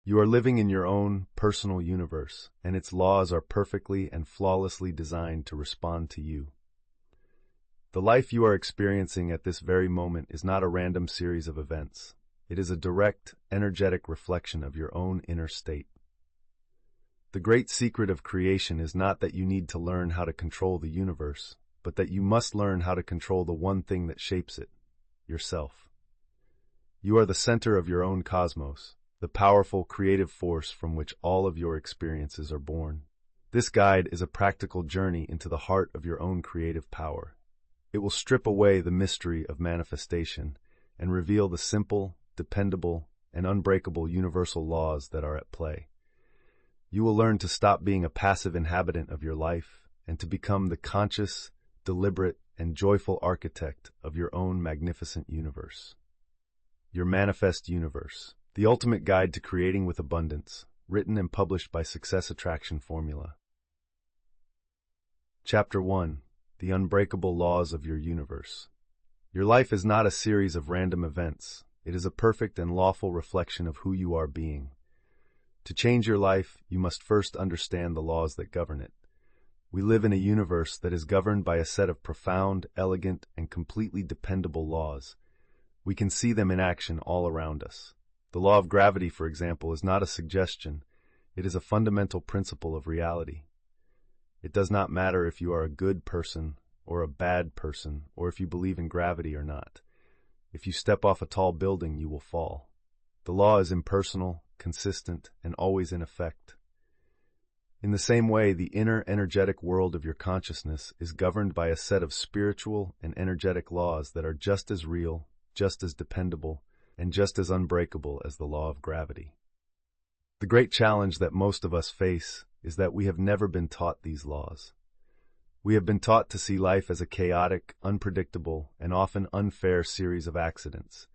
You are living in your own personal universe, and its laws are perfectly and flawlessly designed to respond to you. The life you are experiencing at this very moment is not a random series of events. It is a direct, energetic reflection of your own inner state. The great secret of creation is not that you need to learn how to control the universe, but that you must learn how to control the one thing that shapes it, yourself. You are the center of your own cosmos, the powerful creative force from which all of your experiences are born. This guide is a practical journey into the heart of your own creative power. It will strip away the mystery of manifestation and reveal the simple, dependable, and unbreakable universal laws that are at play. You will learn to stop being a passive inhabitant of your life and to become the conscious, deliberate, and joyful architect of your own magnificent universe. Your Manifest Universe, the ultimate guide to creating with abundance, written and published by Success Attraction Formula. Chapter 1. The Unbreakable Laws of Your Universe. Your life is not a series of random events. It is a perfect and lawful reflection of who you are being. To change your life, you must first understand the laws that govern it. We live in a universe that is governed by a set of profound, elegant, and completely dependable laws. We can see them in action all around us. The law of gravity, for example, is not a suggestion. It is a fundamental principle of reality. It does not matter if you are a good person or a bad person, or if you believe in gravity or not. If you step off a tall building, you will fall. The law is impersonal, consistent, and always in effect. In the same way, the inner energetic world of your consciousness is governed by a set of spiritual and energetic laws that are just as real, just as dependable, and just as unbreakable as the law of gravity. The great challenge that most of us face is that we have never been taught these laws. We have been taught to see life as a chaotic, unpredictable, and often unfair series of accidents.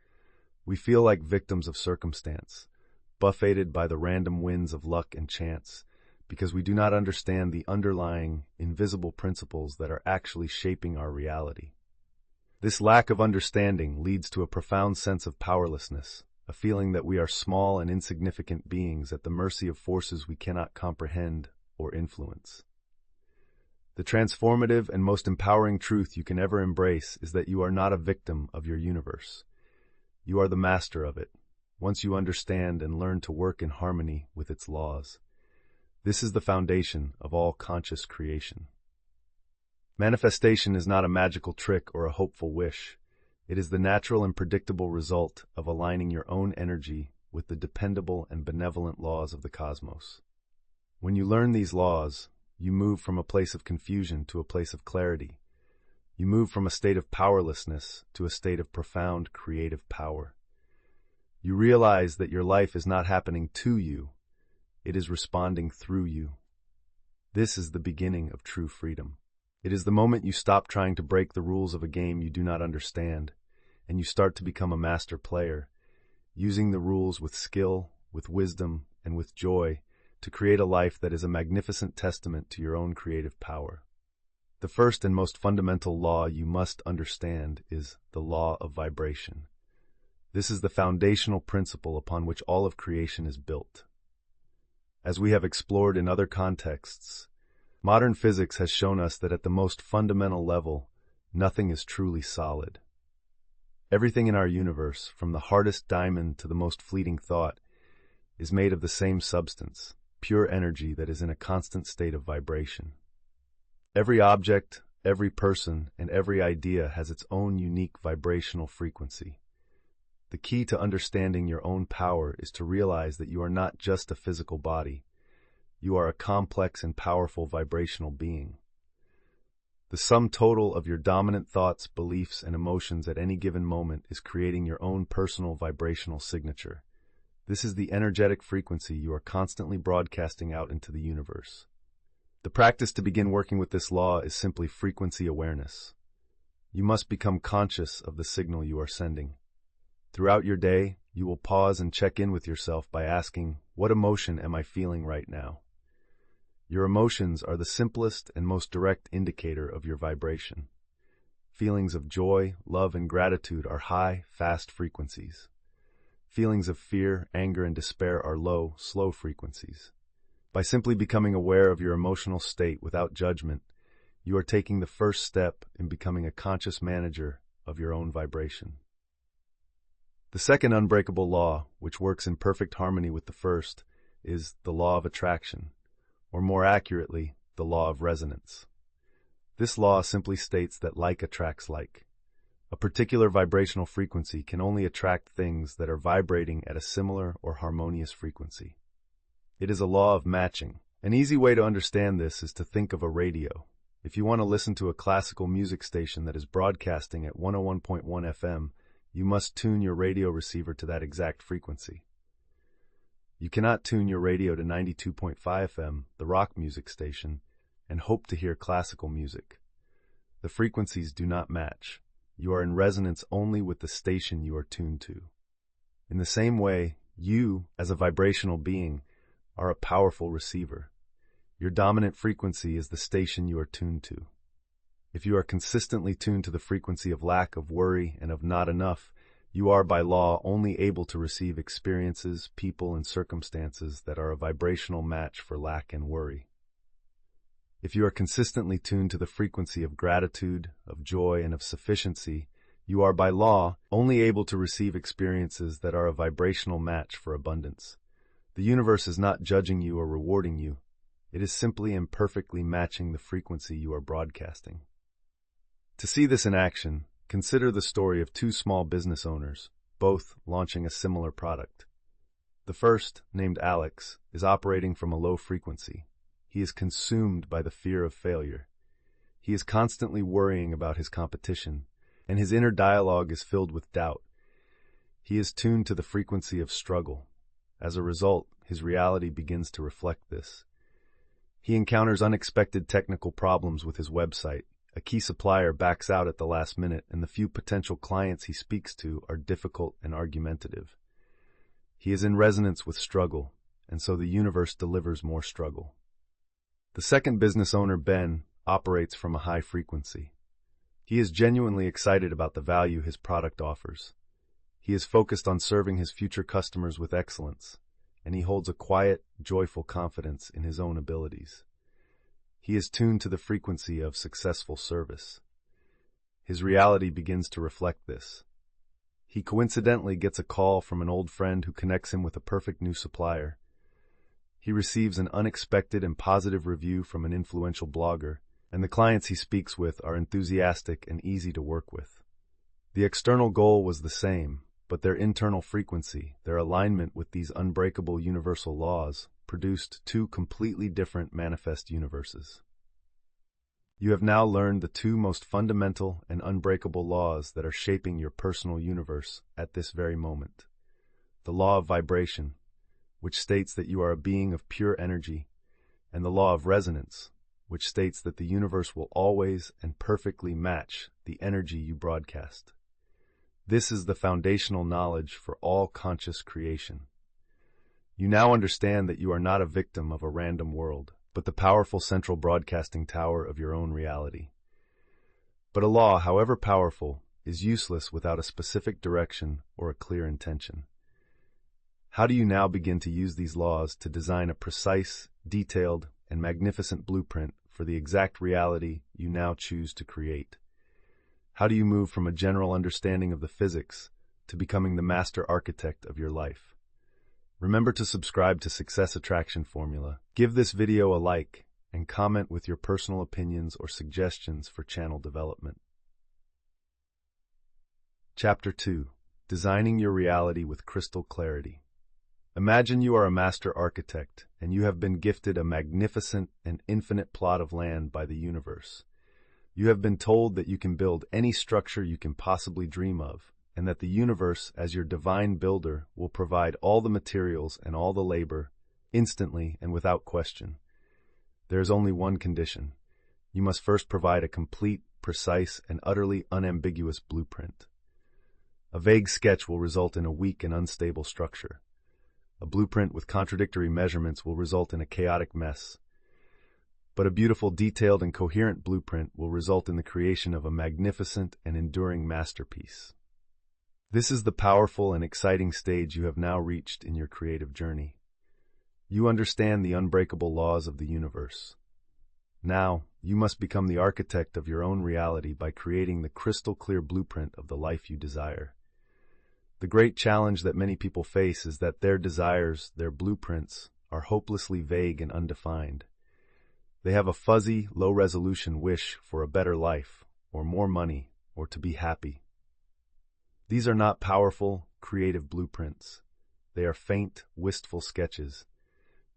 We feel like victims of circumstance, buffeted by the random winds of luck and chance, because we do not understand the underlying, invisible principles that are actually shaping our reality. This lack of understanding leads to a profound sense of powerlessness, a feeling that we are small and insignificant beings at the mercy of forces we cannot comprehend or influence. The transformative and most empowering truth you can ever embrace is that you are not a victim of your universe. You are the master of it, once you understand and learn to work in harmony with its laws. This is the foundation of all conscious creation. Manifestation is not a magical trick or a hopeful wish. It is the natural and predictable result of aligning your own energy with the dependable and benevolent laws of the cosmos. When you learn these laws, you move from a place of confusion to a place of clarity. You move from a state of powerlessness to a state of profound creative power. You realize that your life is not happening to you, it is responding through you. This is the beginning of true freedom. It is the moment you stop trying to break the rules of a game you do not understand, and you start to become a master player, using the rules with skill, with wisdom, and with joy to create a life that is a magnificent testament to your own creative power. The first and most fundamental law you must understand is the law of vibration. This is the foundational principle upon which all of creation is built. As we have explored in other contexts, modern physics has shown us that at the most fundamental level, nothing is truly solid. Everything in our universe, from the hardest diamond to the most fleeting thought, is made of the same substance, pure energy that is in a constant state of vibration. Every object, every person, and every idea has its own unique vibrational frequency. The key to understanding your own power is to realize that you are not just a physical body. You are a complex and powerful vibrational being. The sum total of your dominant thoughts, beliefs, and emotions at any given moment is creating your own personal vibrational signature. This is the energetic frequency you are constantly broadcasting out into the universe. The practice to begin working with this law is simply frequency awareness. You must become conscious of the signal you are sending. Throughout your day, you will pause and check in with yourself by asking, what emotion am I feeling right now? Your emotions are the simplest and most direct indicator of your vibration. Feelings of joy, love, and gratitude are high, fast frequencies. Feelings of fear, anger, and despair are low, slow frequencies. By simply becoming aware of your emotional state without judgment, you are taking the first step in becoming a conscious manager of your own vibration. The second unbreakable law, which works in perfect harmony with the first, is the law of attraction, or more accurately, the law of resonance. This law simply states that like attracts like. A particular vibrational frequency can only attract things that are vibrating at a similar or harmonious frequency. It is a law of matching. An easy way to understand this is to think of a radio. If you want to listen to a classical music station that is broadcasting at 101.1 FM, you must tune your radio receiver to that exact frequency. You cannot tune your radio to 92.5 FM, the rock music station, and hope to hear classical music. The frequencies do not match. You are in resonance only with the station you are tuned to. In the same way, you, as a vibrational being, are a powerful receiver. Your dominant frequency is the station you are tuned to. If you are consistently tuned to the frequency of lack, of worry, and of not enough, you are by law only able to receive experiences, people, and circumstances that are a vibrational match for lack and worry. If you are consistently tuned to the frequency of gratitude, of joy, and of sufficiency, you are by law only able to receive experiences that are a vibrational match for abundance. The universe is not judging you or rewarding you. It is simply imperfectly matching the frequency you are broadcasting. To see this in action, consider the story of two small business owners, both launching a similar product. The first, named Alex, is operating from a low frequency. He is consumed by the fear of failure. He is constantly worrying about his competition, and his inner dialogue is filled with doubt. He is tuned to the frequency of struggle. As a result, his reality begins to reflect this. He encounters unexpected technical problems with his website. A key supplier backs out at the last minute, and the few potential clients he speaks to are difficult and argumentative. He is in resonance with struggle, and so the universe delivers more struggle. The second business owner, Ben, operates from a high frequency. He is genuinely excited about the value his product offers. He is focused on serving his future customers with excellence, and he holds a quiet, joyful confidence in his own abilities. He is tuned to the frequency of successful service. His reality begins to reflect this. He coincidentally gets a call from an old friend who connects him with a perfect new supplier. He receives an unexpected and positive review from an influential blogger, and the clients he speaks with are enthusiastic and easy to work with. The external goal was the same, but their internal frequency, their alignment with these unbreakable universal laws, produced two completely different manifest universes. You have now learned the two most fundamental and unbreakable laws that are shaping your personal universe at this very moment. The law of vibration, which states that you are a being of pure energy, and the law of resonance, which states that the universe will always and perfectly match the energy you broadcast. This is the foundational knowledge for all conscious creation. You now understand that you are not a victim of a random world, but the powerful central broadcasting tower of your own reality. But a law, however powerful, is useless without a specific direction or a clear intention. How do you now begin to use these laws to design a precise, detailed, and magnificent blueprint for the exact reality you now choose to create? How do you move from a general understanding of the physics to becoming the master architect of your life? Remember to subscribe to Success Attraction Formula. Give this video a like and comment with your personal opinions or suggestions for channel development. Chapter 2. Designing your reality with crystal clarity. Imagine you are a master architect and you have been gifted a magnificent and infinite plot of land by the universe. You have been told that you can build any structure you can possibly dream of, and that the universe, as your divine builder, will provide all the materials and all the labor, instantly and without question. There is only one condition. You must first provide a complete, precise, and utterly unambiguous blueprint. A vague sketch will result in a weak and unstable structure. A blueprint with contradictory measurements will result in a chaotic mess. But a beautiful, detailed, and coherent blueprint will result in the creation of a magnificent and enduring masterpiece. This is the powerful and exciting stage you have now reached in your creative journey. You understand the unbreakable laws of the universe. Now, you must become the architect of your own reality by creating the crystal-clear blueprint of the life you desire. The great challenge that many people face is that their desires, their blueprints, are hopelessly vague and undefined. They have a fuzzy, low-resolution wish for a better life, or more money, or to be happy. These are not powerful, creative blueprints. They are faint, wistful sketches.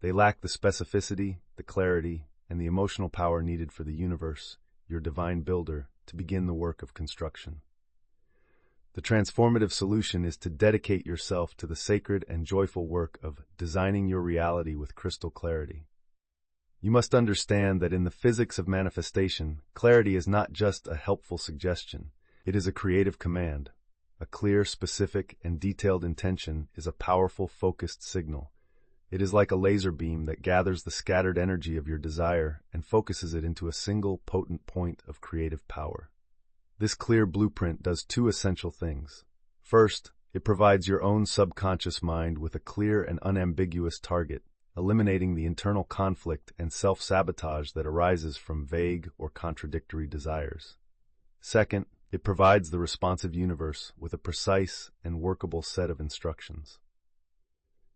They lack the specificity, the clarity, and the emotional power needed for the universe, your divine builder, to begin the work of construction. The transformative solution is to dedicate yourself to the sacred and joyful work of designing your reality with crystal clarity. You must understand that in the physics of manifestation, clarity is not just a helpful suggestion. It is a creative command. A clear, specific, and detailed intention is a powerful, focused signal. It is like a laser beam that gathers the scattered energy of your desire and focuses it into a single, potent point of creative power. This clear blueprint does two essential things. First, it provides your own subconscious mind with a clear and unambiguous target, eliminating the internal conflict and self-sabotage that arises from vague or contradictory desires. Second, it provides the responsive universe with a precise and workable set of instructions.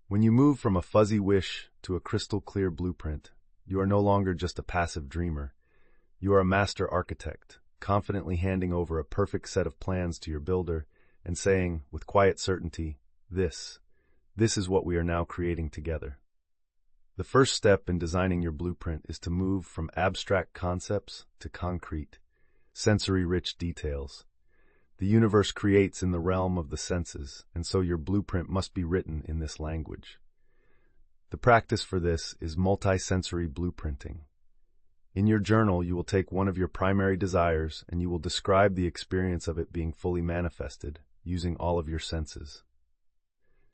When you move from a fuzzy wish to a crystal-clear blueprint, you are no longer just a passive dreamer. You are a master architect, confidently handing over a perfect set of plans to your builder and saying, with quiet certainty, this is what we are now creating together. The first step in designing your blueprint is to move from abstract concepts to concrete, sensory-rich details. The universe creates in the realm of the senses, and so your blueprint must be written in this language. The practice for this is multi-sensory blueprinting. In your journal, you will take one of your primary desires and you will describe the experience of it being fully manifested, using all of your senses.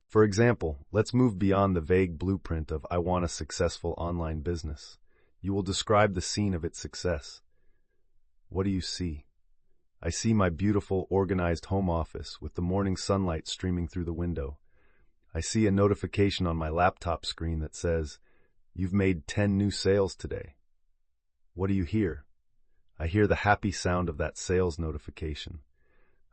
For example, let's move beyond the vague blueprint of "I want a successful online business." You will describe the scene of its success. What do you see? I see my beautiful, organized home office with the morning sunlight streaming through the window. I see a notification on my laptop screen that says, "You've made 10 new sales today." What do you hear? I hear the happy sound of that sales notification.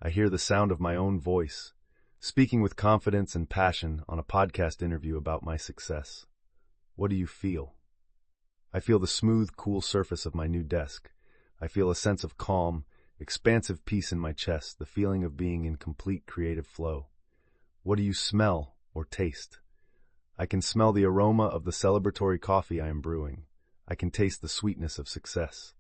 I hear the sound of my own voice, speaking with confidence and passion on a podcast interview about my success. What do you feel? I feel the smooth, cool surface of my new desk. I feel a sense of calm, expansive peace in my chest, the feeling of being in complete creative flow. What do you smell or taste? I can smell the aroma of the celebratory coffee I am brewing. I can taste the sweetness of success.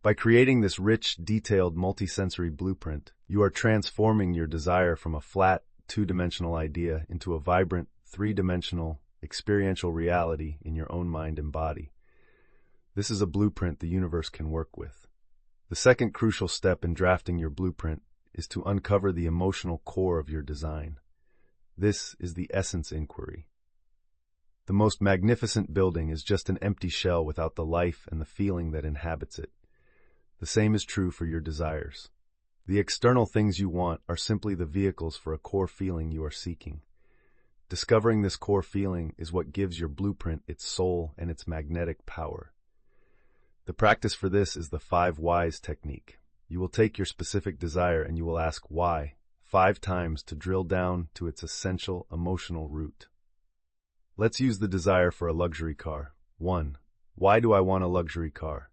By creating this rich, detailed, multisensory blueprint, you are transforming your desire from a flat, two-dimensional idea into a vibrant, three-dimensional, experiential reality in your own mind and body. This is a blueprint the universe can work with. The second crucial step in drafting your blueprint is to uncover the emotional core of your design. This is the essence inquiry. The most magnificent building is just an empty shell without the life and the feeling that inhabits it. The same is true for your desires. The external things you want are simply the vehicles for a core feeling you are seeking. Discovering this core feeling is what gives your blueprint its soul and its magnetic power. The practice for this is the 5 whys technique. You will take your specific desire and you will ask why 5 times to drill down to its essential emotional root. Let's use the desire for a luxury car. 1. Why do I want a luxury car?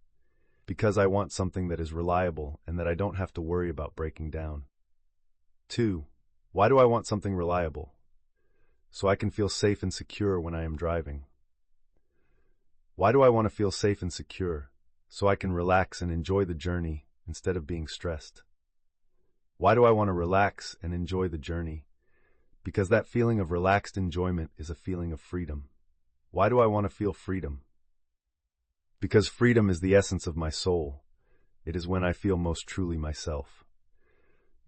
Because I want something that is reliable and that I don't have to worry about breaking down. 2. Why do I want something reliable? So I can feel safe and secure when I am driving. Why do I want to feel safe and secure? So I can relax and enjoy the journey instead of being stressed. Why do I want to relax and enjoy the journey? Because that feeling of relaxed enjoyment is a feeling of freedom. Why do I want to feel freedom? Because freedom is the essence of my soul. It is when I feel most truly myself.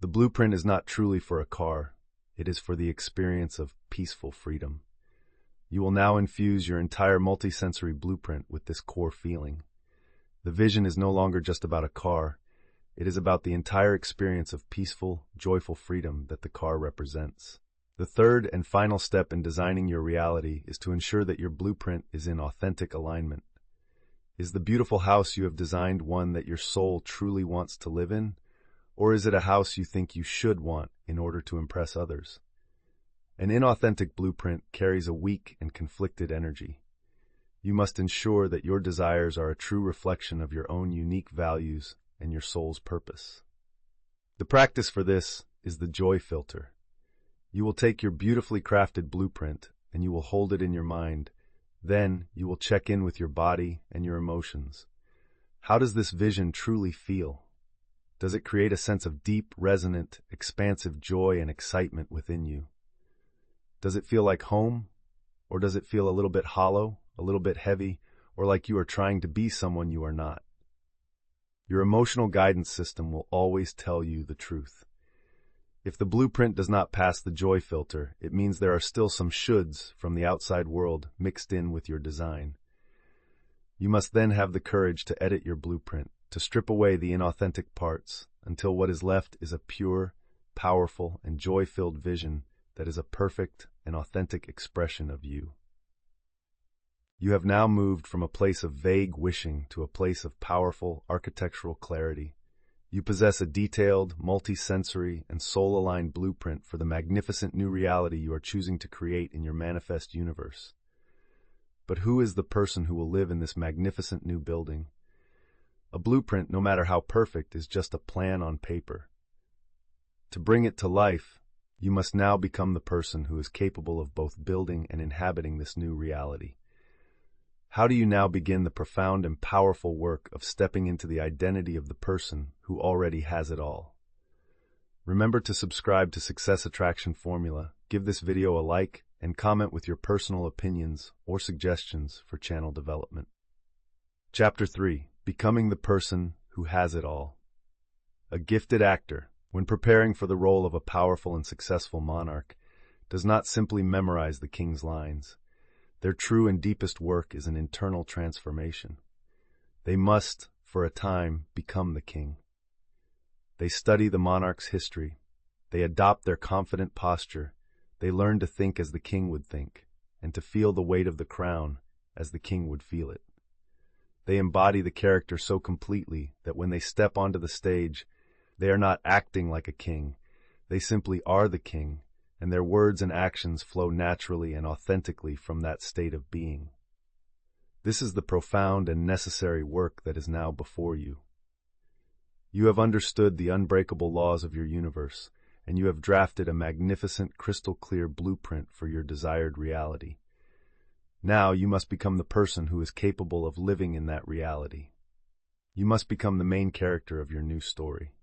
The blueprint is not truly for a car. It is for the experience of peaceful freedom. You will now infuse your entire multisensory blueprint with this core feeling. The vision is no longer just about a car. It is about the entire experience of peaceful, joyful freedom that the car represents. The third and final step in designing your reality is to ensure that your blueprint is in authentic alignment. Is the beautiful house you have designed one that your soul truly wants to live in, or is it a house you think you should want in order to impress others? An inauthentic blueprint carries a weak and conflicted energy. You must ensure that your desires are a true reflection of your own unique values and your soul's purpose. The practice for this is the joy filter. You will take your beautifully crafted blueprint and you will hold it in your mind. Then you will check in with your body and your emotions. How does this vision truly feel? Does it create a sense of deep, resonant, expansive joy and excitement within you? Does it feel like home? Or does it feel a little bit hollow, a little bit heavy, or like you are trying to be someone you are not? Your emotional guidance system will always tell you the truth. If the blueprint does not pass the joy filter, it means there are still some shoulds from the outside world mixed in with your design. You must then have the courage to edit your blueprint, to strip away the inauthentic parts, until what is left is a pure, powerful, and joy-filled vision that is a perfect and authentic expression of you. You have now moved from a place of vague wishing to a place of powerful architectural clarity. You possess a detailed, multi-sensory, and soul-aligned blueprint for the magnificent new reality you are choosing to create in your manifest universe. But who is the person who will live in this magnificent new building? A blueprint, no matter how perfect, is just a plan on paper. To bring it to life, you must now become the person who is capable of both building and inhabiting this new reality. How do you now begin the profound and powerful work of stepping into the identity of the person who already has it all? Remember to subscribe to Success Attraction Formula, give this video a like, and comment with your personal opinions or suggestions for channel development. Chapter 3. Becoming the person who has it all. A gifted actor, when preparing for the role of a powerful and successful monarch, does not simply memorize the king's lines. Their true and deepest work is an internal transformation. They must, for a time, become the king. They study the monarch's history. They adopt their confident posture. They learn to think as the king would think, and to feel the weight of the crown as the king would feel it. They embody the character so completely that when they step onto the stage, they are not acting like a king. They simply are the king, and their words and actions flow naturally and authentically from that state of being. This is the profound and necessary work that is now before you. You have understood the unbreakable laws of your universe, and you have drafted a magnificent, crystal-clear blueprint for your desired reality. Now you must become the person who is capable of living in that reality. You must become the main character of your new story.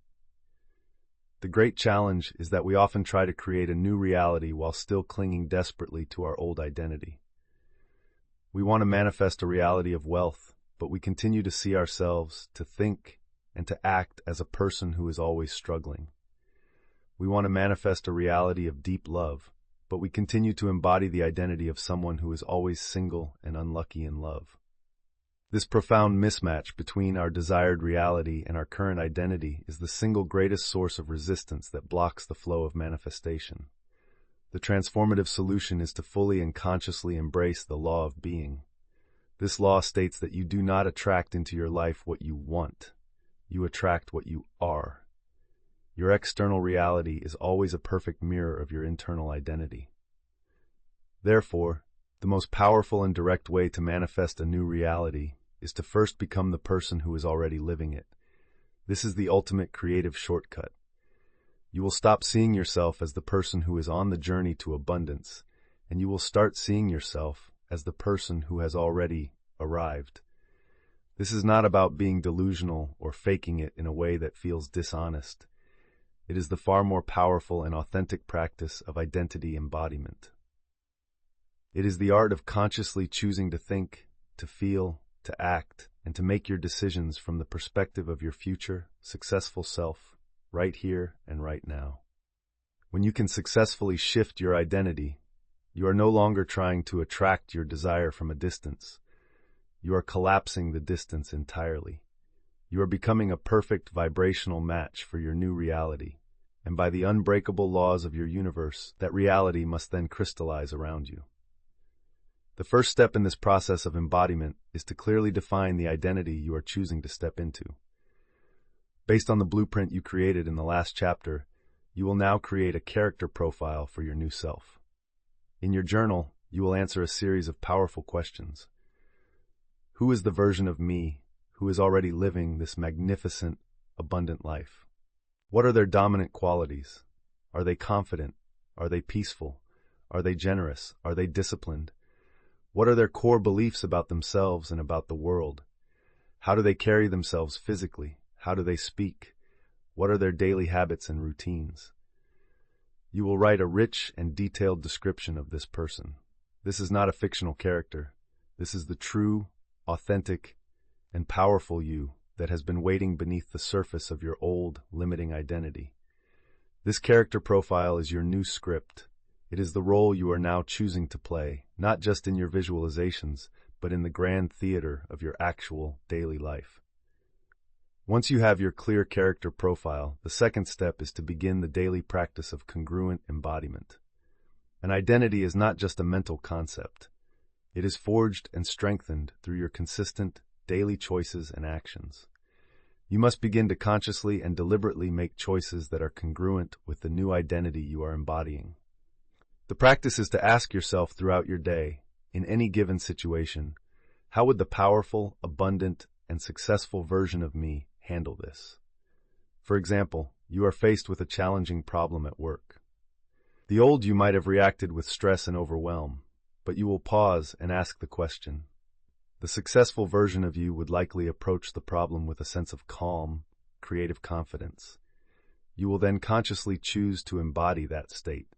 The great challenge is that we often try to create a new reality while still clinging desperately to our old identity. We want to manifest a reality of wealth, but we continue to see ourselves, to think, and to act as a person who is always struggling. We want to manifest a reality of deep love, but we continue to embody the identity of someone who is always single and unlucky in love. This profound mismatch between our desired reality and our current identity is the single greatest source of resistance that blocks the flow of manifestation. The transformative solution is to fully and consciously embrace the law of being. This law states that you do not attract into your life what you want. You attract what you are. Your external reality is always a perfect mirror of your internal identity. Therefore, the most powerful and direct way to manifest a new reality is to first become the person who is already living it. This is the ultimate creative shortcut. You will stop seeing yourself as the person who is on the journey to abundance, and you will start seeing yourself as the person who has already arrived. This is not about being delusional or faking it in a way that feels dishonest. It is the far more powerful and authentic practice of identity embodiment. It is the art of consciously choosing to think, to feel, to act, and to make your decisions from the perspective of your future, successful self, right here and right now. When you can successfully shift your identity, you are no longer trying to attract your desire from a distance. You are collapsing the distance entirely. You are becoming a perfect vibrational match for your new reality, and by the unbreakable laws of your universe, that reality must then crystallize around you. The first step in this process of embodiment is to clearly define the identity you are choosing to step into. Based on the blueprint you created in the last chapter, you will now create a character profile for your new self. In your journal, you will answer a series of powerful questions. Who is the version of me who is already living this magnificent, abundant life? What are their dominant qualities? Are they confident? Are they peaceful? Are they generous? Are they disciplined? What are their core beliefs about themselves and about the world? How do they carry themselves physically? How do they speak? What are their daily habits and routines? You will write a rich and detailed description of this person. This is not a fictional character. This is the true, authentic, and powerful you that has been waiting beneath the surface of your old, limiting identity. This character profile is your new script. It is the role you are now choosing to play, not just in your visualizations, but in the grand theater of your actual daily life. Once you have your clear character profile, the second step is to begin the daily practice of congruent embodiment. An identity is not just a mental concept. It is forged and strengthened through your consistent, daily choices and actions. You must begin to consciously and deliberately make choices that are congruent with the new identity you are embodying. The practice is to ask yourself throughout your day, in any given situation, how would the powerful, abundant, and successful version of me handle this? For example, you are faced with a challenging problem at work. The old you might have reacted with stress and overwhelm, but you will pause and ask the question. The successful version of you would likely approach the problem with a sense of calm, creative confidence. You will then consciously choose to embody that state.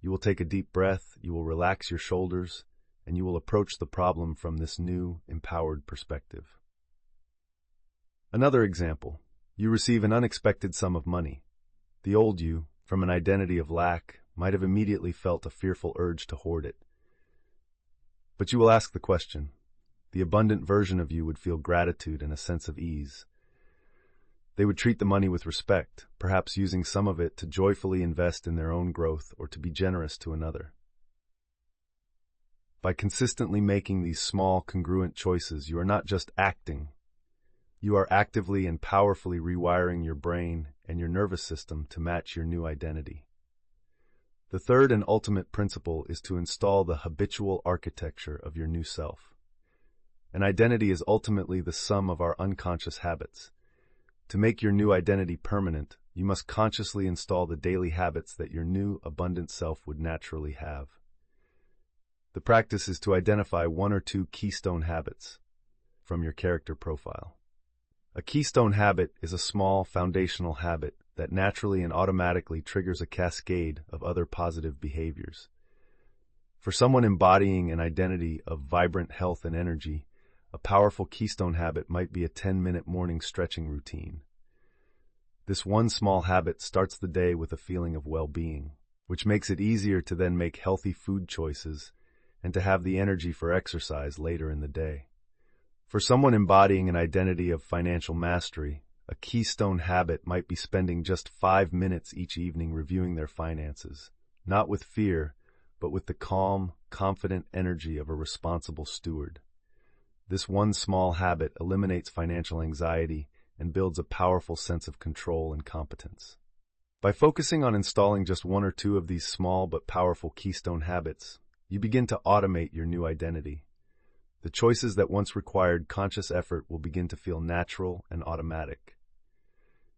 You will take a deep breath, you will relax your shoulders, and you will approach the problem from this new, empowered perspective. Another example, you receive an unexpected sum of money. The old you, from an identity of lack, might have immediately felt a fearful urge to hoard it. But you will ask the question. The abundant version of you would feel gratitude and a sense of ease. They would treat the money with respect, perhaps using some of it to joyfully invest in their own growth or to be generous to another. By consistently making these small, congruent choices, you are not just acting. You are actively and powerfully rewiring your brain and your nervous system to match your new identity. The third and ultimate principle is to install the habitual architecture of your new self. An identity is ultimately the sum of our unconscious habits. To make your new identity permanent, you must consciously install the daily habits that your new, abundant self would naturally have. The practice is to identify one or two keystone habits from your character profile. A keystone habit is a small, foundational habit that naturally and automatically triggers a cascade of other positive behaviors. For someone embodying an identity of vibrant health and energy, a powerful keystone habit might be a 10-minute morning stretching routine. This one small habit starts the day with a feeling of well-being, which makes it easier to then make healthy food choices and to have the energy for exercise later in the day. For someone embodying an identity of financial mastery, a keystone habit might be spending just 5 minutes each evening reviewing their finances, not with fear, but with the calm, confident energy of a responsible steward. This one small habit eliminates financial anxiety and builds a powerful sense of control and competence. By focusing on installing just one or two of these small but powerful keystone habits, you begin to automate your new identity. The choices that once required conscious effort will begin to feel natural and automatic.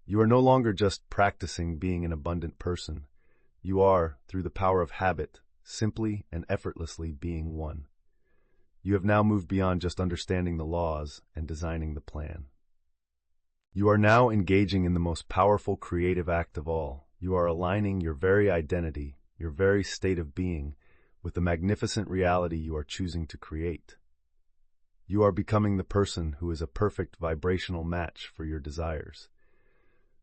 You are no longer just practicing being an abundant person. You are, through the power of habit, simply and effortlessly being one. You have now moved beyond just understanding the laws and designing the plan. You are now engaging in the most powerful creative act of all. You are aligning your very identity, your very state of being, with the magnificent reality you are choosing to create. You are becoming the person who is a perfect vibrational match for your desires.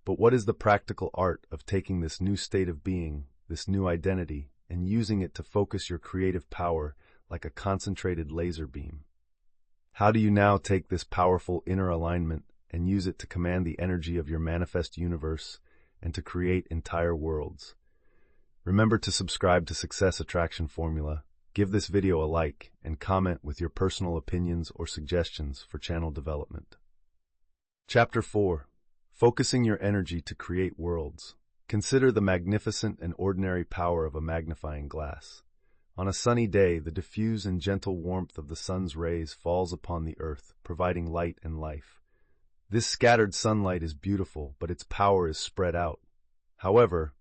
But what is the practical art of taking this new state of being, this new identity, and using it to focus your creative power like a concentrated laser beam? How do you now take this powerful inner alignment and use it to command the energy of your manifest universe and to create entire worlds. Remember to subscribe to Success Attraction Formula, give this video a like, and comment with your personal opinions or suggestions for channel development. Chapter 4. Focusing your energy to create worlds. Consider the magnificent and ordinary power of a magnifying glass. On a sunny day, the diffuse and gentle warmth of the sun's rays falls upon the earth, providing light and life. This scattered sunlight is beautiful, but its power is spread out. However,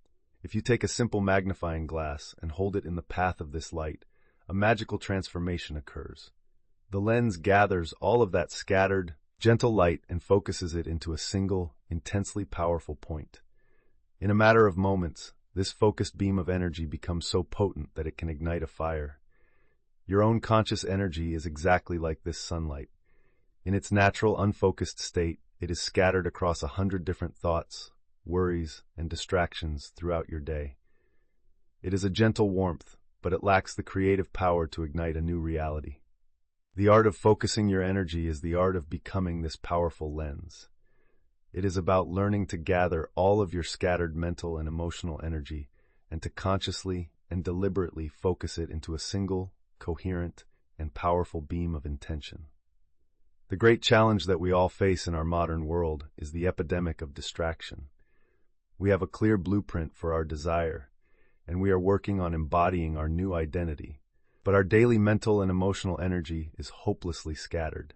if you take a simple magnifying glass and hold it in the path of this light, a magical transformation occurs. The lens gathers all of that scattered, gentle light and focuses it into a single, intensely powerful point. In a matter of moments, this focused beam of energy becomes so potent that it can ignite a fire. Your own conscious energy is exactly like this sunlight. In its natural, unfocused state, it is scattered across 100 different thoughts, worries, and distractions throughout your day. It is a gentle warmth, but it lacks the creative power to ignite a new reality. The art of focusing your energy is the art of becoming this powerful lens. It is about learning to gather all of your scattered mental and emotional energy and to consciously and deliberately focus it into a single, coherent, and powerful beam of intention. The great challenge that we all face in our modern world is the epidemic of distraction. We have a clear blueprint for our desire, and we are working on embodying our new identity, but our daily mental and emotional energy is hopelessly scattered.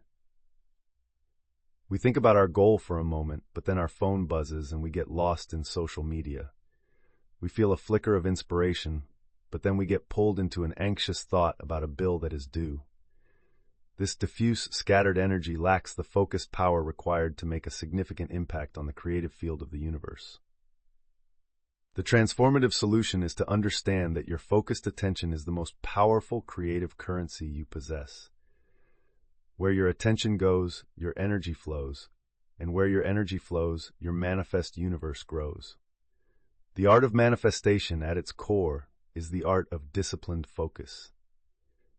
We think about our goal for a moment, but then our phone buzzes and we get lost in social media. We feel a flicker of inspiration, but then we get pulled into an anxious thought about a bill that is due. This diffuse, scattered energy lacks the focused power required to make a significant impact on the creative field of the universe. The transformative solution is to understand that your focused attention is the most powerful creative currency you possess. Where your attention goes, your energy flows, and where your energy flows, your manifest universe grows. The art of manifestation at its core is the art of disciplined focus.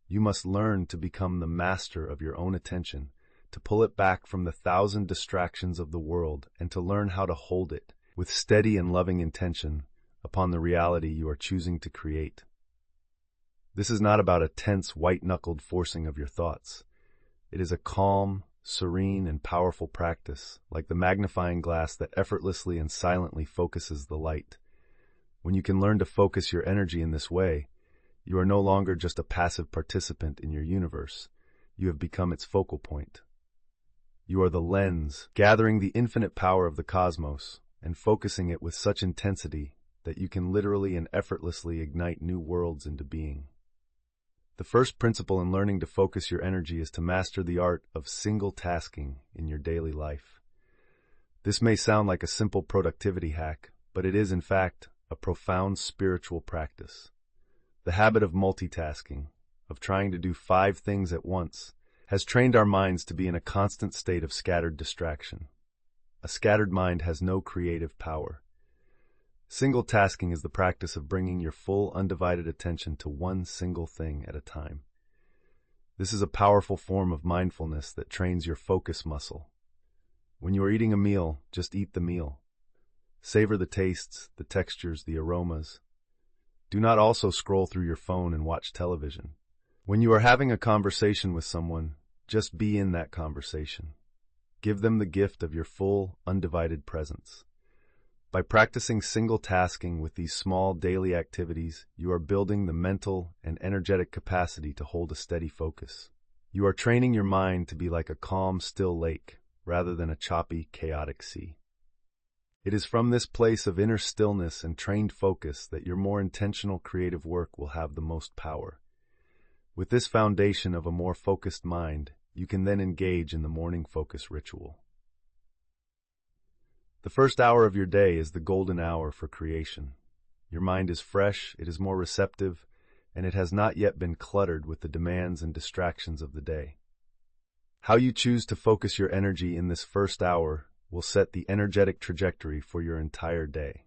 You must learn to become the master of your own attention, to pull it back from the 1,000 distractions of the world, and to learn how to hold it with steady and loving intention upon the reality you are choosing to create. This is not about a tense, white-knuckled forcing of your thoughts. It is a calm, serene, and powerful practice, like the magnifying glass that effortlessly and silently focuses the light. When you can learn to focus your energy in this way, you are no longer just a passive participant in your universe. You have become its focal point. You are the lens, gathering the infinite power of the cosmos and focusing it with such intensity that you can literally and effortlessly ignite new worlds into being. The first principle in learning to focus your energy is to master the art of single tasking in your daily life. This may sound like a simple productivity hack, but it is, in fact, a profound spiritual practice. The habit of multitasking, of trying to do 5 things at once, has trained our minds to be in a constant state of scattered distraction. A scattered mind has no creative power. Single tasking is the practice of bringing your full, undivided attention to one single thing at a time. This is a powerful form of mindfulness that trains your focus muscle. When you are eating a meal, just eat the meal. Savor the tastes, the textures, the aromas. Do not also scroll through your phone and watch television. When you are having a conversation with someone, just be in that conversation. Give them the gift of your full, undivided presence. By practicing single tasking with these small daily activities, you are building the mental and energetic capacity to hold a steady focus. You are training your mind to be like a calm, still lake, rather than a choppy, chaotic sea. It is from this place of inner stillness and trained focus that your more intentional creative work will have the most power. With this foundation of a more focused mind, you can then engage in the morning focus ritual. The first hour of your day is the golden hour for creation. Your mind is fresh, it is more receptive, and it has not yet been cluttered with the demands and distractions of the day. How you choose to focus your energy in this first hour will set the energetic trajectory for your entire day.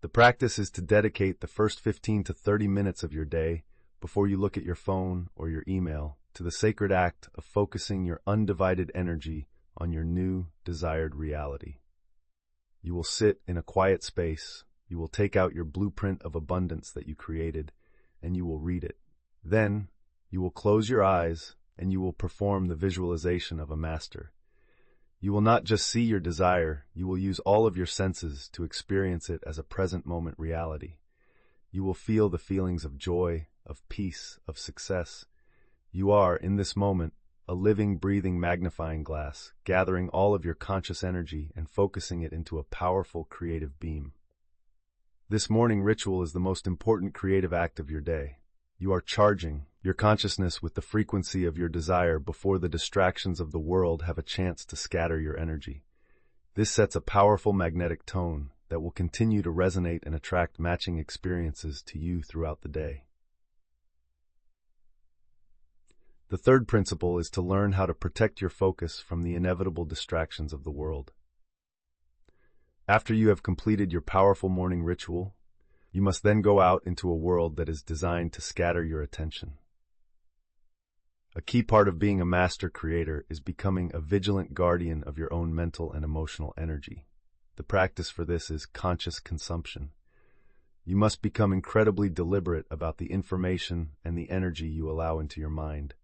The practice is to dedicate the first 15 to 30 minutes of your day before you look at your phone or your email to the sacred act of focusing your undivided energy on your new, desired reality. You will sit in a quiet space, you will take out your blueprint of abundance that you created, and you will read it. Then, you will close your eyes, and you will perform the visualization of a master. You will not just see your desire, you will use all of your senses to experience it as a present moment reality. You will feel the feelings of joy, of peace, of success. You are, in this moment, a living, breathing magnifying glass, gathering all of your conscious energy and focusing it into a powerful creative beam. This morning ritual is the most important creative act of your day. You are charging your consciousness with the frequency of your desire before the distractions of the world have a chance to scatter your energy. This sets a powerful magnetic tone that will continue to resonate and attract matching experiences to you throughout the day. The third principle is to learn how to protect your focus from the inevitable distractions of the world. After you have completed your powerful morning ritual, you must then go out into a world that is designed to scatter your attention. A key part of being a master creator is becoming a vigilant guardian of your own mental and emotional energy. The practice for this is conscious consumption. You must become incredibly deliberate about the information and the energy you allow into your mind.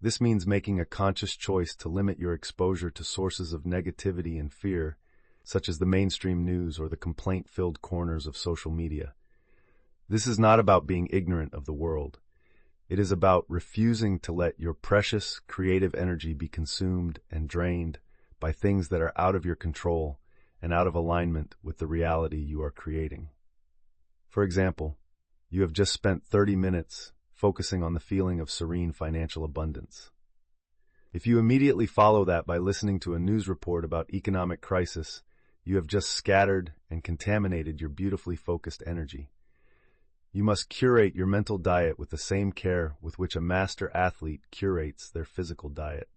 This means making a conscious choice to limit your exposure to sources of negativity and fear, such as the mainstream news or the complaint-filled corners of social media. This is not about being ignorant of the world. It is about refusing to let your precious creative energy be consumed and drained by things that are out of your control and out of alignment with the reality you are creating. For example, you have just spent 30 minutes focusing on the feeling of serene financial abundance. If you immediately follow that by listening to a news report about economic crisis, you have just scattered and contaminated your beautifully focused energy. You must curate your mental diet with the same care with which a master athlete curates their physical diet.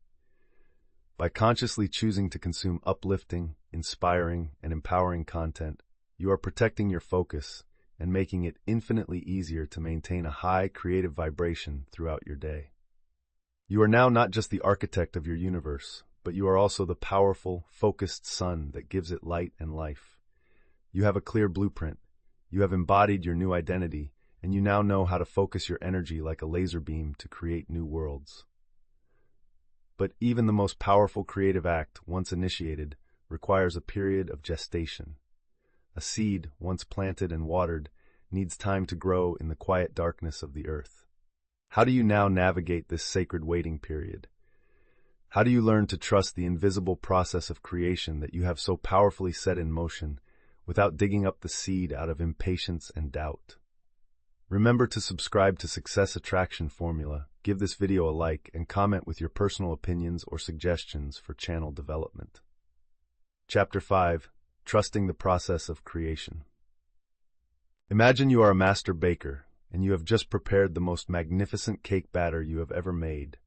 By consciously choosing to consume uplifting, inspiring, and empowering content, you are protecting your focus and making it infinitely easier to maintain a high creative vibration throughout your day. You are now not just the architect of your universe, but you are also the powerful, focused sun that gives it light and life. You have a clear blueprint. You have embodied your new identity, and you now know how to focus your energy like a laser beam to create new worlds. But even the most powerful creative act, once initiated, requires a period of gestation. A seed, once planted and watered, needs time to grow in the quiet darkness of the earth. How do you now navigate this sacred waiting period? How do you learn to trust the invisible process of creation that you have so powerfully set in motion without digging up the seed out of impatience and doubt? Remember to subscribe to Success Attraction Formula, give this video a like, and comment with your personal opinions or suggestions for channel development. Chapter 5. Trusting the process of creation. Imagine you are a master baker, and you have just prepared the most magnificent cake batter you have ever made.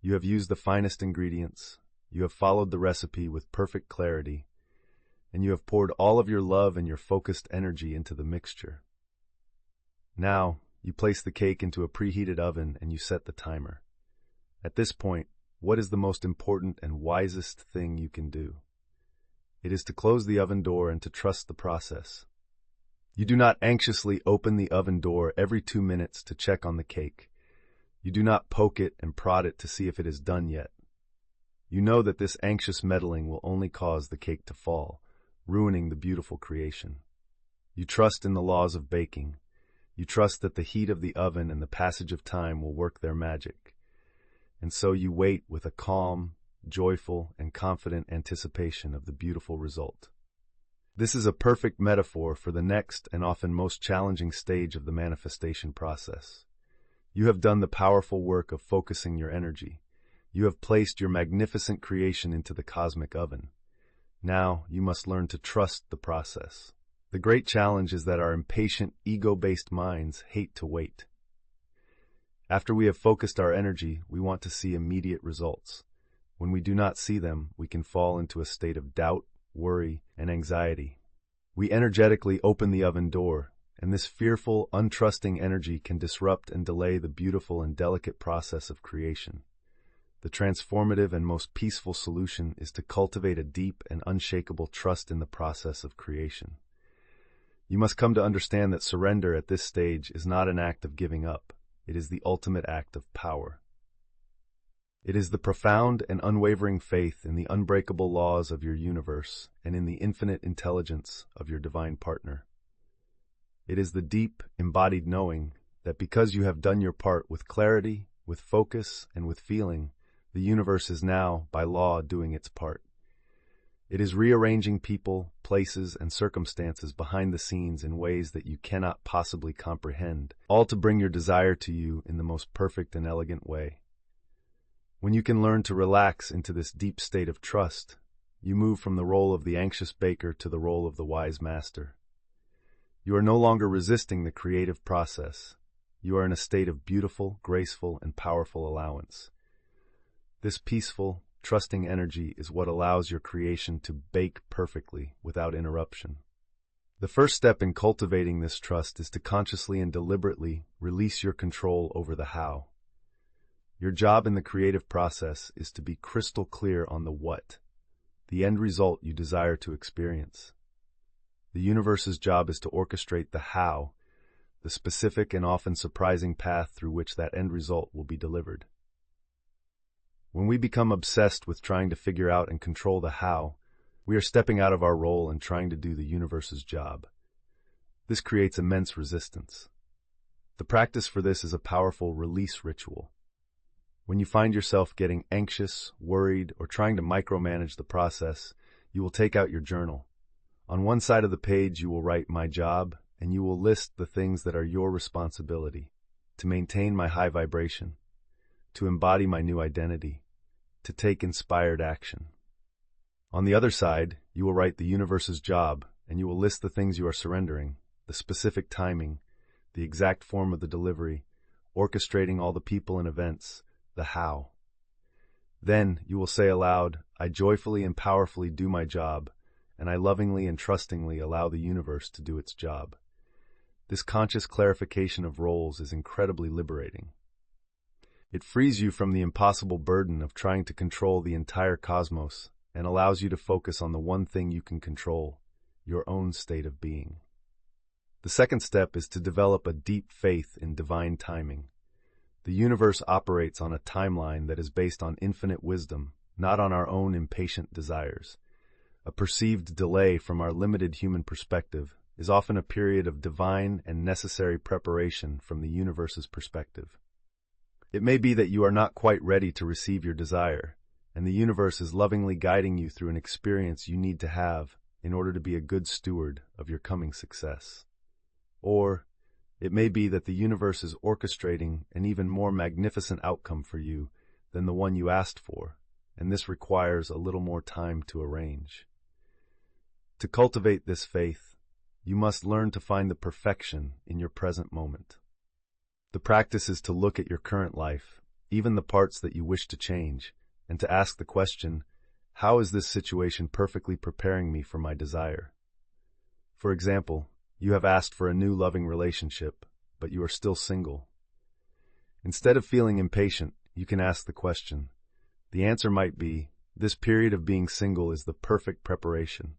You have used the finest ingredients, you have followed the recipe with perfect clarity, and you have poured all of your love and your focused energy into the mixture. Now, you place the cake into a preheated oven and you set the timer. At this point, what is the most important and wisest thing you can do? It is to close the oven door and to trust the process. You do not anxiously open the oven door every 2 minutes to check on the cake. You do not poke it and prod it to see if it is done yet. You know that this anxious meddling will only cause the cake to fall, ruining the beautiful creation. You trust in the laws of baking. You trust that the heat of the oven and the passage of time will work their magic. And so you wait with a calm, joyful, and confident anticipation of the beautiful result. This is a perfect metaphor for the next and often most challenging stage of the manifestation process. You have done the powerful work of focusing your energy. You have placed your magnificent creation into the cosmic oven. Now you must learn to trust the process. The great challenge is that our impatient, ego-based minds hate to wait. After we have focused our energy, we want to see immediate results. When we do not see them, we can fall into a state of doubt, worry, and anxiety. We energetically open the oven door, and this fearful, untrusting energy can disrupt and delay the beautiful and delicate process of creation. The transformative and most peaceful solution is to cultivate a deep and unshakable trust in the process of creation. You must come to understand that surrender at this stage is not an act of giving up. It is the ultimate act of power. It is the profound and unwavering faith in the unbreakable laws of your universe and in the infinite intelligence of your divine partner. It is the deep, embodied knowing that because you have done your part with clarity, with focus, and with feeling, the universe is now, by law, doing its part. It is rearranging people, places, and circumstances behind the scenes in ways that you cannot possibly comprehend, all to bring your desire to you in the most perfect and elegant way. When you can learn to relax into this deep state of trust, you move from the role of the anxious baker to the role of the wise master. You are no longer resisting the creative process. You are in a state of beautiful, graceful, and powerful allowance. This peaceful, trusting energy is what allows your creation to bake perfectly without interruption. The first step in cultivating this trust is to consciously and deliberately release your control over the how. Your job in the creative process is to be crystal clear on the what, the end result you desire to experience. The universe's job is to orchestrate the how, the specific and often surprising path through which that end result will be delivered. When we become obsessed with trying to figure out and control the how, we are stepping out of our role and trying to do the universe's job. This creates immense resistance. The practice for this is a powerful release ritual. When you find yourself getting anxious, worried, or trying to micromanage the process, you will take out your journal. On one side of the page, you will write "My job," and you will list the things that are your responsibility: to maintain my high vibration, to embody my new identity, to take inspired action. On the other side, you will write "The universe's job," and you will list the things you are surrendering, the specific timing, the exact form of the delivery, orchestrating all the people and events, the how. Then you will say aloud, "I joyfully and powerfully do my job, and I lovingly and trustingly allow the universe to do its job." This conscious clarification of roles is incredibly liberating. It frees you from the impossible burden of trying to control the entire cosmos and allows you to focus on the one thing you can control, your own state of being. The second step is to develop a deep faith in divine timing. The universe operates on a timeline that is based on infinite wisdom, not on our own impatient desires. A perceived delay from our limited human perspective is often a period of divine and necessary preparation from the universe's perspective. It may be that you are not quite ready to receive your desire, and the universe is lovingly guiding you through an experience you need to have in order to be a good steward of your coming success. Or it may be that the universe is orchestrating an even more magnificent outcome for you than the one you asked for, and this requires a little more time to arrange. To cultivate this faith, you must learn to find the perfection in your present moment. The practice is to look at your current life, even the parts that you wish to change, and to ask the question, how is this situation perfectly preparing me for my desire? For example, you have asked for a new loving relationship, but you are still single. Instead of feeling impatient, you can ask the question. The answer might be, this period of being single is the perfect preparation.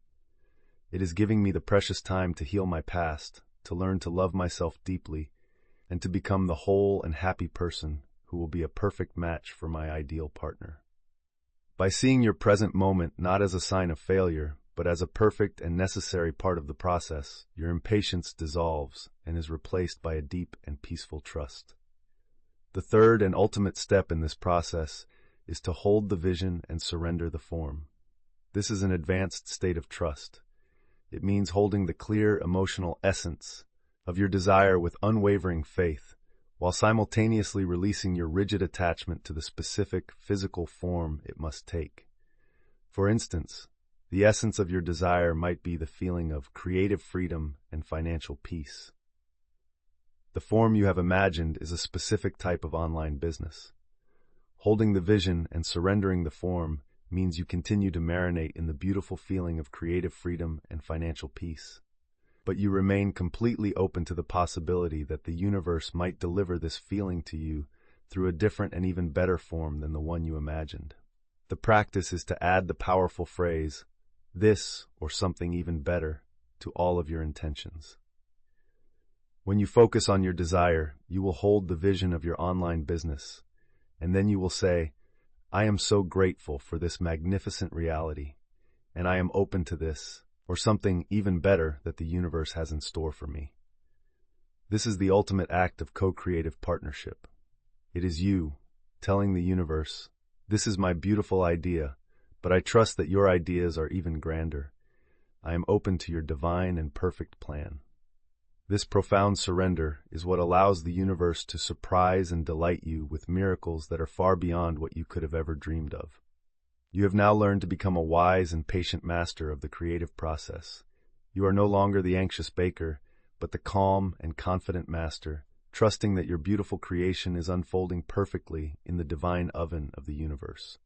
It is giving me the precious time to heal my past, to learn to love myself deeply, and to become the whole and happy person who will be a perfect match for my ideal partner. By seeing your present moment not as a sign of failure, but as a perfect and necessary part of the process, your impatience dissolves and is replaced by a deep and peaceful trust. The third and ultimate step in this process is to hold the vision and surrender the form. This is an advanced state of trust. It means holding the clear emotional essence of your desire with unwavering faith, while simultaneously releasing your rigid attachment to the specific physical form it must take. For instance, the essence of your desire might be the feeling of creative freedom and financial peace. The form you have imagined is a specific type of online business. Holding the vision and surrendering the form means you continue to marinate in the beautiful feeling of creative freedom and financial peace. But you remain completely open to the possibility that the universe might deliver this feeling to you through a different and even better form than the one you imagined. The practice is to add the powerful phrase, "this" or "something even better," to all of your intentions. When you focus on your desire, you will hold the vision of your online business, and then you will say, "I am so grateful for this magnificent reality, and I am open to this, or something even better that the universe has in store for me." This is the ultimate act of co-creative partnership. It is you telling the universe, "This is my beautiful idea, but I trust that your ideas are even grander. I am open to your divine and perfect plan." This profound surrender is what allows the universe to surprise and delight you with miracles that are far beyond what you could have ever dreamed of. You have now learned to become a wise and patient master of the creative process. You are no longer the anxious baker, but the calm and confident master, trusting that your beautiful creation is unfolding perfectly in the divine oven of the universe.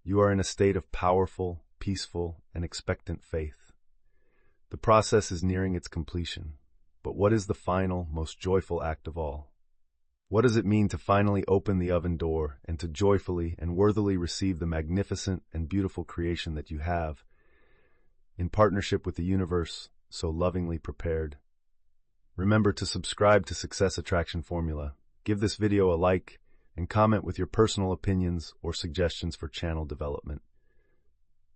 You are in a state of powerful, peaceful, and expectant faith. The process is nearing its completion. But what is the final, most joyful act of all? What does it mean to finally open the oven door and to joyfully and worthily receive the magnificent and beautiful creation that you have, in partnership with the universe, so lovingly prepared? Remember to subscribe to Success Attraction Formula, give this video a like, and comment with your personal opinions or suggestions for channel development.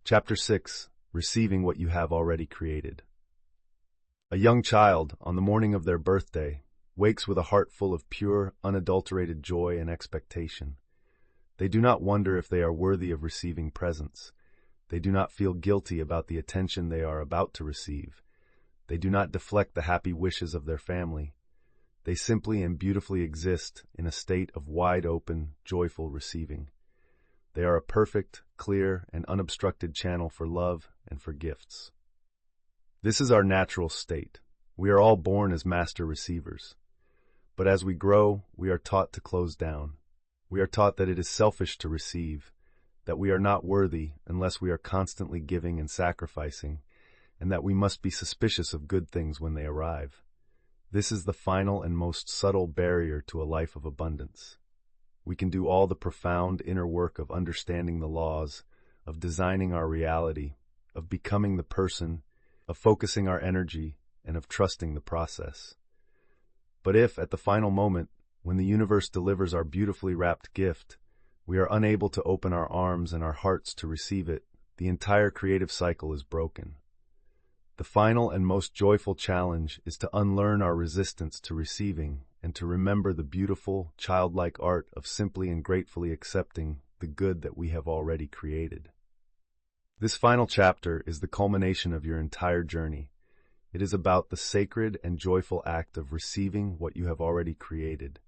Chapter 6. Receiving what you have already created. A young child, on the morning of their birthday, wakes with a heart full of pure, unadulterated joy and expectation. They do not wonder if they are worthy of receiving presents. They do not feel guilty about the attention they are about to receive. They do not deflect the happy wishes of their family. They simply and beautifully exist in a state of wide-open, joyful receiving. They are a perfect, clear, and unobstructed channel for love and for gifts. This is our natural state. We are all born as master receivers. But as we grow, we are taught to close down. We are taught that it is selfish to receive, that we are not worthy unless we are constantly giving and sacrificing, and that we must be suspicious of good things when they arrive. This is the final and most subtle barrier to a life of abundance. We can do all the profound inner work of understanding the laws, of designing our reality, of becoming the person, of focusing our energy, and of trusting the process. But if, at the final moment, when the universe delivers our beautifully wrapped gift, we are unable to open our arms and our hearts to receive it, the entire creative cycle is broken. The final and most joyful challenge is to unlearn our resistance to receiving and to remember the beautiful, childlike art of simply and gratefully accepting the good that we have already created. This final chapter is the culmination of your entire journey. It is about the sacred and joyful act of receiving what you have already created.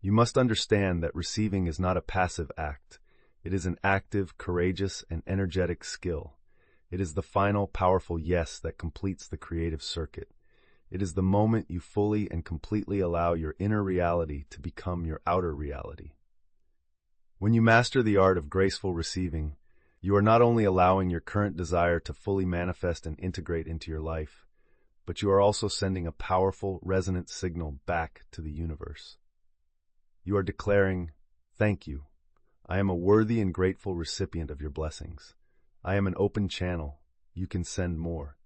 You must understand that receiving is not a passive act. It is an active, courageous, and energetic skill. It is the final, powerful yes that completes the creative circuit. It is the moment you fully and completely allow your inner reality to become your outer reality. When you master the art of graceful receiving, you are not only allowing your current desire to fully manifest and integrate into your life, but you are also sending a powerful, resonant signal back to the universe. You are declaring, "Thank you. I am a worthy and grateful recipient of your blessings. I am an open channel. You can send more."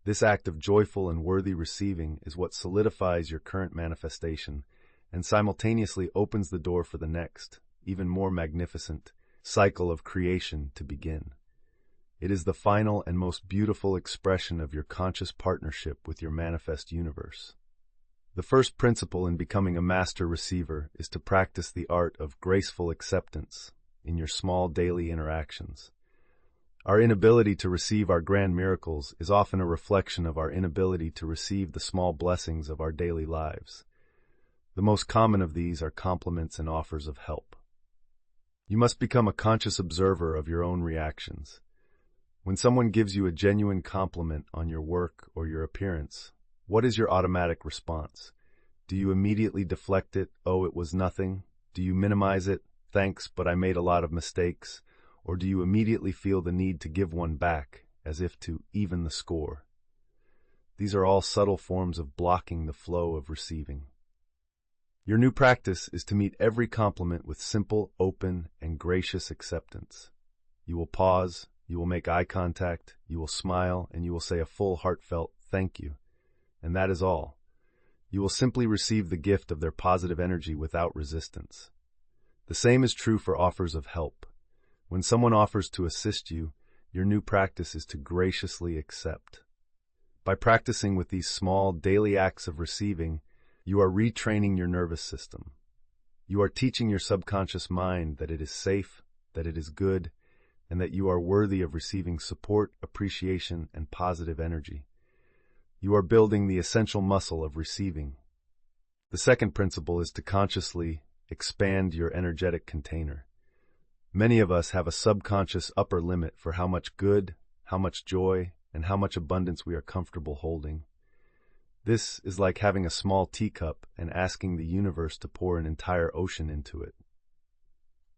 This act of joyful and worthy receiving is what solidifies your current manifestation and simultaneously opens the door for the next, even more magnificent, cycle of creation to begin. It is the final and most beautiful expression of your conscious partnership with your manifest universe. The first principle in becoming a master receiver is to practice the art of graceful acceptance in your small daily interactions. Our inability to receive our grand miracles is often a reflection of our inability to receive the small blessings of our daily lives. The most common of these are compliments and offers of help. You must become a conscious observer of your own reactions. When someone gives you a genuine compliment on your work or your appearance, what is your automatic response? Do you immediately deflect it, "Oh, it was nothing"? Do you minimize it, "Thanks, but I made a lot of mistakes"? Or do you immediately feel the need to give one back, as if to even the score? These are all subtle forms of blocking the flow of receiving. Your new practice is to meet every compliment with simple, open, and gracious acceptance. You will pause, you will make eye contact, you will smile, and you will say a full, heartfelt thank you. And that is all. You will simply receive the gift of their positive energy without resistance. The same is true for offers of help. When someone offers to assist you, your new practice is to graciously accept. By practicing with these small, daily acts of receiving, you are retraining your nervous system. You are teaching your subconscious mind that it is safe, that it is good, and that you are worthy of receiving support, appreciation, and positive energy. You are building the essential muscle of receiving. The second principle is to consciously expand your energetic container. Many of us have a subconscious upper limit for how much good, how much joy, and how much abundance we are comfortable holding. This is like having a small teacup and asking the universe to pour an entire ocean into it.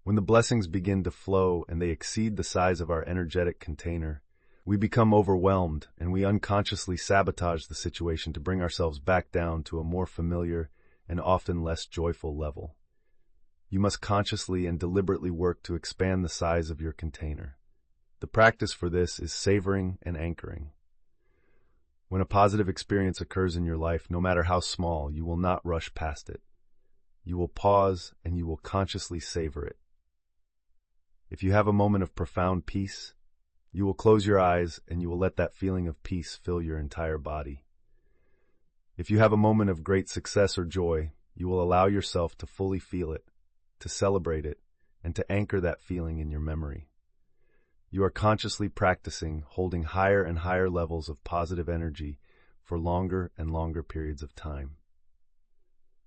When the blessings begin to flow and they exceed the size of our energetic container, we become overwhelmed and we unconsciously sabotage the situation to bring ourselves back down to a more familiar and often less joyful level. You must consciously and deliberately work to expand the size of your container. The practice for this is savoring and anchoring. When a positive experience occurs in your life, no matter how small, you will not rush past it. You will pause and you will consciously savor it. If you have a moment of profound peace, you will close your eyes and you will let that feeling of peace fill your entire body. If you have a moment of great success or joy, you will allow yourself to fully feel it, to celebrate it, and to anchor that feeling in your memory. You are consciously practicing holding higher and higher levels of positive energy for longer and longer periods of time.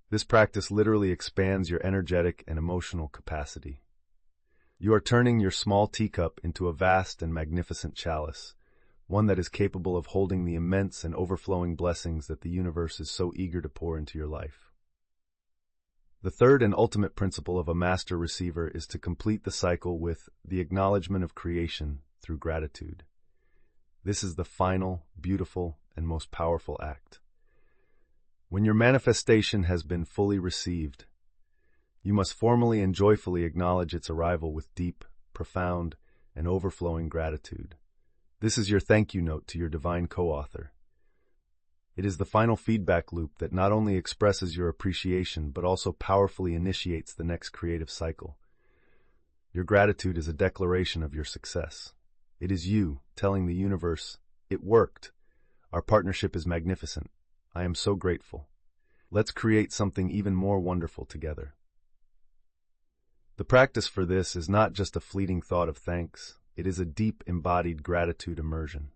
This practice literally expands your energetic and emotional capacity. You are turning your small teacup into a vast and magnificent chalice, one that is capable of holding the immense and overflowing blessings that the universe is so eager to pour into your life. The third and ultimate principle of a master receiver is to complete the cycle with the acknowledgement of creation through gratitude. This is the final, beautiful, and most powerful act. When your manifestation has been fully received, you must formally and joyfully acknowledge its arrival with deep, profound, and overflowing gratitude. This is your thank you note to your divine co-author. It is the final feedback loop that not only expresses your appreciation, but also powerfully initiates the next creative cycle. Your gratitude is a declaration of your success. It is you telling the universe, "It worked. Our partnership is magnificent. I am so grateful. Let's create something even more wonderful together." The practice for this is not just a fleeting thought of thanks. It is a deep embodied gratitude immersion.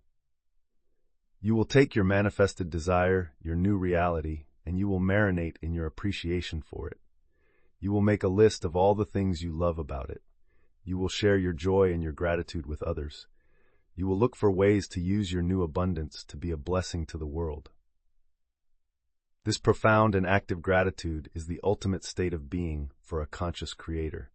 You will take your manifested desire, your new reality, and you will marinate in your appreciation for it. You will make a list of all the things you love about it. You will share your joy and your gratitude with others. You will look for ways to use your new abundance to be a blessing to the world. This profound and active gratitude is the ultimate state of being for a conscious creator.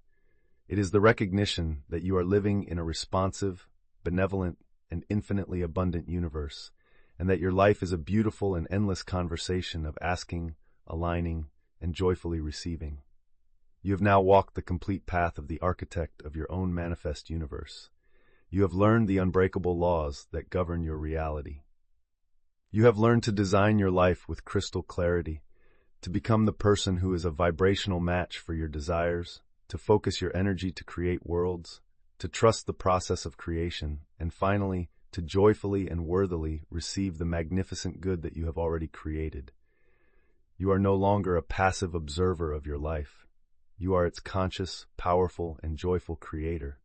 It is the recognition that you are living in a responsive, benevolent, and infinitely abundant universe, and that your life is a beautiful and endless conversation of asking, aligning, and joyfully receiving. You have now walked the complete path of the architect of your own manifest universe. You have learned the unbreakable laws that govern your reality. You have learned to design your life with crystal clarity, to become the person who is a vibrational match for your desires, to focus your energy to create worlds, to trust the process of creation, and finally, to joyfully and worthily receive the magnificent good that you have already created. You are no longer a passive observer of your life. You are its conscious, powerful, and joyful creator.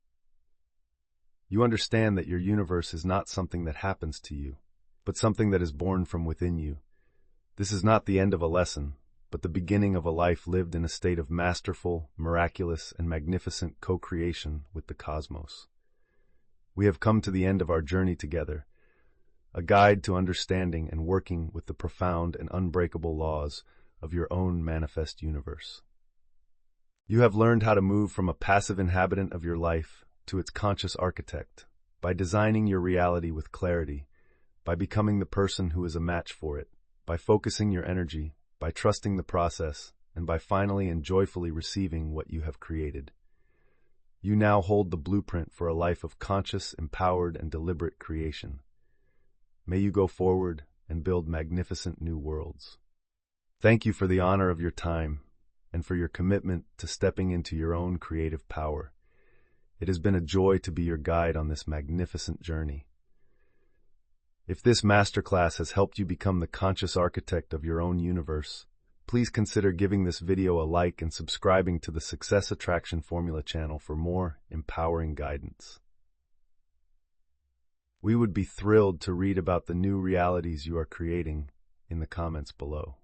You understand that your universe is not something that happens to you, but something that is born from within you. This is not the end of a lesson, but the beginning of a life lived in a state of masterful, miraculous, and magnificent co-creation with the cosmos. We have come to the end of our journey together, a guide to understanding and working with the profound and unbreakable laws of your own manifest universe. You have learned how to move from a passive inhabitant of your life to its conscious architect, by designing your reality with clarity, by becoming the person who is a match for it, by focusing your energy, by trusting the process, and by finally and joyfully receiving what you have created. You now hold the blueprint for a life of conscious, empowered, and deliberate creation. May you go forward and build magnificent new worlds. Thank you for the honor of your time and for your commitment to stepping into your own creative power. It has been a joy to be your guide on this magnificent journey. If this masterclass has helped you become the conscious architect of your own universe, please consider giving this video a like and subscribing to the Success Attraction Formula channel for more empowering guidance. We would be thrilled to read about the new realities you are creating in the comments below.